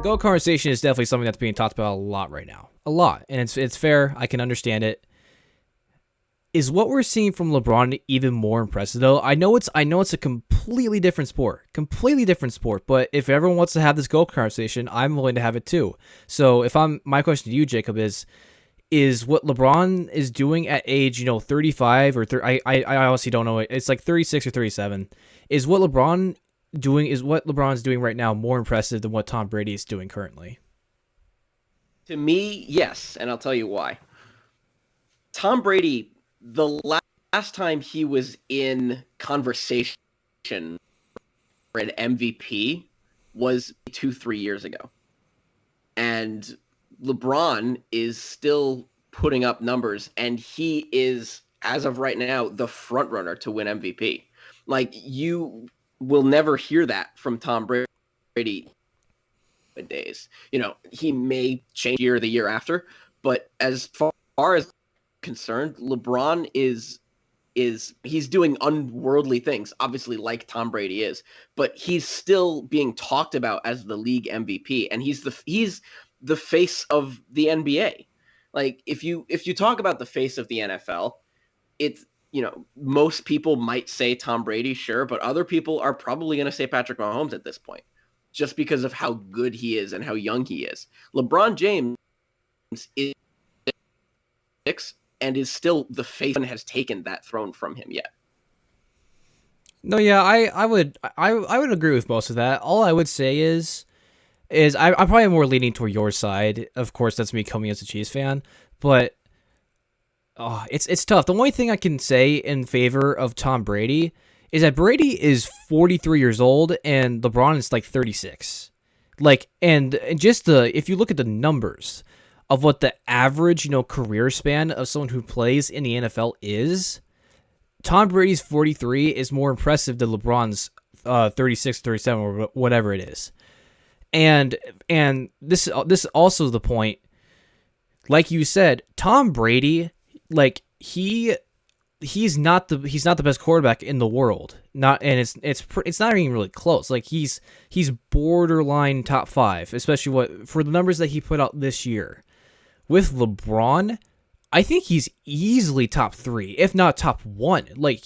GOAT conversation is definitely something that's being talked about a lot right now. A lot. And it's fair. I can understand it. Is what we're seeing from LeBron even more impressive though? I know it's a completely different sport. Completely different sport, but if everyone wants to have this GOAT conversation, I'm willing to have it too. So my question to you, Jacob, is what LeBron is doing at age, 35 or 30, I honestly don't know. It's like 36 or 37. Is what LeBron's doing right now more impressive than what Tom Brady is doing currently? To me, yes, and I'll tell you why. Tom Brady, the last time he was in conversation for an MVP was 2, 3 years ago. And LeBron is still putting up numbers, and he is, as of right now, the front runner to win MVP. Like, you will never hear that from Tom Brady days. He may change year the year after, but as far as concerned, LeBron is he's doing unworldly things, obviously, like Tom Brady is, but he's still being talked about as the league MVP, and he's the face of the NBA. Like, if you talk about the face of the NFL, it's most people might say Tom Brady, sure, but other people are probably going to say Patrick Mahomes at this point, just because of how good he is and how young he is. LeBron James is six and is still the face and has taken that throne from him yet. No, yeah, I would agree with most of that. All I would say is I'm probably more leaning toward your side. Of course, that's me coming as a Chiefs fan, but it's tough. The only thing I can say in favor of Tom Brady is that Brady is 43 years old and LeBron is like 36. Like, and just if you look at the numbers of what the average, career span of someone who plays in the NFL is, Tom Brady's 43 is more impressive than LeBron's 36, 37, or whatever it is. And this also is the point. Like you said, Tom Brady, like he's not the best quarterback in the world. Not, and it's not even really close. Like he's borderline top 5, especially for the numbers that he put out this year. With LeBron, I think he's easily top 3, if not top 1. Like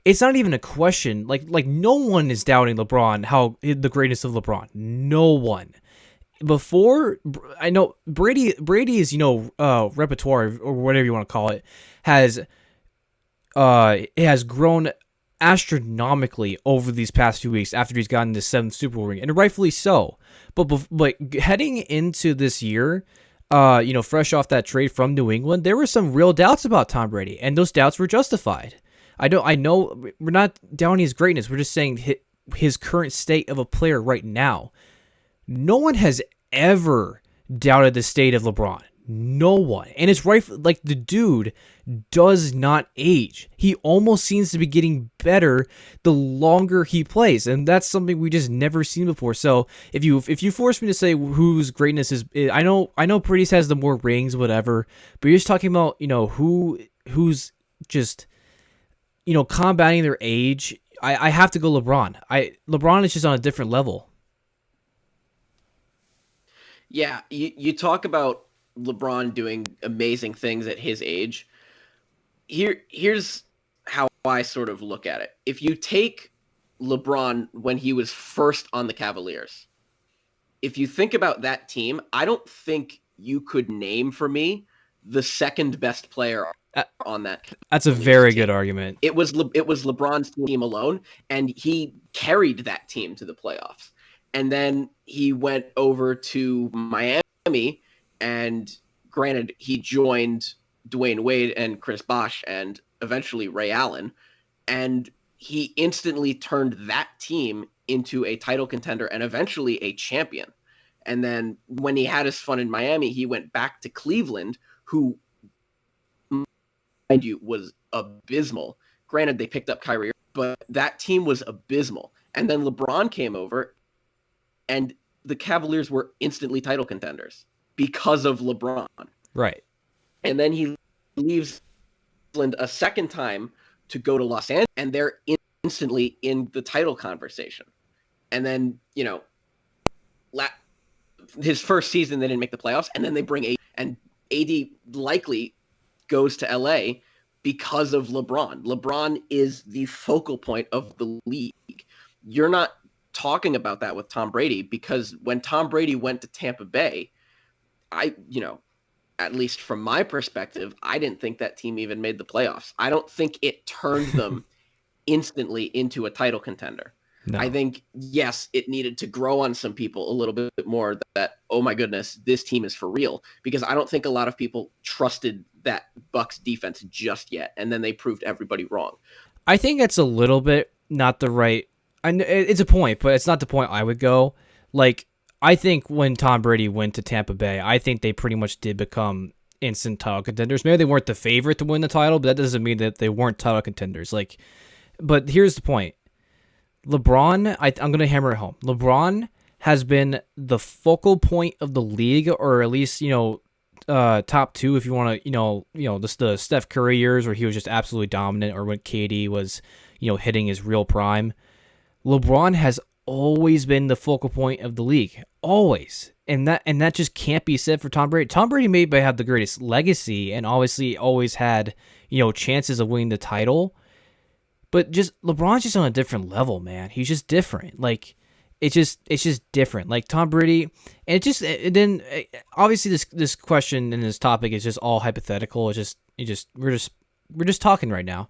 it's not even a question. Like no one is doubting LeBron, how the greatness of LeBron. No one. Before, I know Brady's repertoire, or whatever you want to call it, has grown astronomically over these past few weeks after he's gotten the 7th Super Bowl ring, and rightfully so. But heading into this year, fresh off that trade from New England, there were some real doubts about Tom Brady, and those doubts were justified. I know we're not doubting his greatness. We're just saying his current state of a player right now. No one has ever doubted the state of LeBron. No one. And it's right. Like, the dude does not age. He almost seems to be getting better the longer he plays. And that's something we just never seen before. So if you force me to say whose greatness is, I know Brady has the more rings, whatever, but you're just talking about, who's just, combating their age. I have to go LeBron. LeBron is just on a different level. Yeah, you talk about LeBron doing amazing things at his age. Here's how I sort of look at it. If you take LeBron when he was first on the Cavaliers, if you think about that team, I don't think you could name for me the second best player Uh, on that That's a Cavaliers very good team. argument. It was LeBron's team alone, and he carried that team to the playoffs. And then he went over to Miami, and granted, he joined Dwayne Wade and Chris Bosh and eventually Ray Allen, and he instantly turned that team into a title contender and eventually a champion. And then when he had his fun in Miami, he went back to Cleveland, who, mind you, was abysmal. Granted, they picked up Kyrie, but that team was abysmal. And then LeBron came over, and the Cavaliers were instantly title contenders because of LeBron. Right. And then he leaves Cleveland a second time to go to Los Angeles, and they're instantly in the title conversation. And then, his first season they didn't make the playoffs, and then they bring AD, and AD likely goes to LA because of LeBron. LeBron is the focal point of the league. You're not talking about that with Tom Brady, because when Tom Brady went to Tampa Bay, at least from my perspective, I didn't think that team even made the playoffs. I don't think it turned them instantly into a title contender. No. I think, yes, it needed to grow on some people a little bit more that, oh my goodness, this team is for real. Because I don't think a lot of people trusted that Bucks defense just yet. And then they proved everybody wrong. I think that's a little bit not the right. And it's a point, but it's not the point I would go. Like, I think when Tom Brady went to Tampa Bay, I think they pretty much did become instant title contenders. Maybe they weren't the favorite to win the title, but that doesn't mean that they weren't title contenders. Like, but here's the point. LeBron, I'm going to hammer it home. LeBron has been the focal point of the league, or at least, top two if you want to, just the Steph Curry years where he was just absolutely dominant, or when KD was, hitting his real prime. LeBron has always been the focal point of the league. Always. And that just can't be said for Tom Brady. Tom Brady may have the greatest legacy and obviously always had, chances of winning the title. But just LeBron's just on a different level, man. He's just different. Like, it's just different. Like Tom Brady, and then obviously this question and this topic is just all hypothetical. We're just talking right now.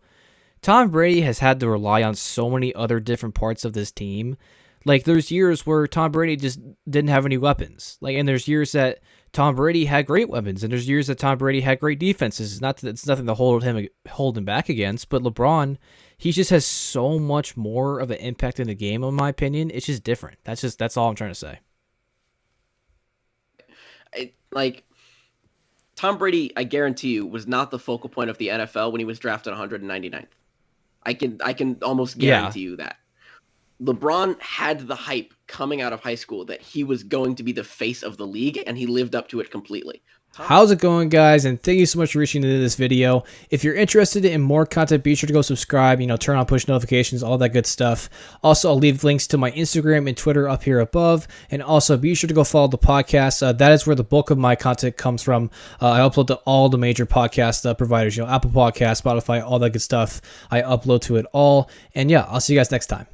Tom Brady has had to rely on so many other different parts of this team. Like, there's years where Tom Brady just didn't have any weapons. Like, and there's years that Tom Brady had great weapons, and there's years that Tom Brady had great defenses. It's nothing to hold him back against. But LeBron, he just has so much more of an impact in the game, in my opinion. It's just different. That's all I'm trying to say. Tom Brady, I guarantee you, was not the focal point of the NFL when he was drafted 199th. I can almost guarantee you that. LeBron had the hype coming out of high school that he was going to be the face of the league, and he lived up to it completely. How's it going, guys? And thank you so much for reaching into this video. If you're interested in more content, be sure to go subscribe, turn on push notifications, all that good stuff. Also, I'll leave links to my Instagram and Twitter up here above. And also, be sure to go follow the podcast. That is where the bulk of my content comes from. I upload to all the major podcast providers, Apple Podcasts, Spotify, all that good stuff. I upload to it all. And yeah, I'll see you guys next time.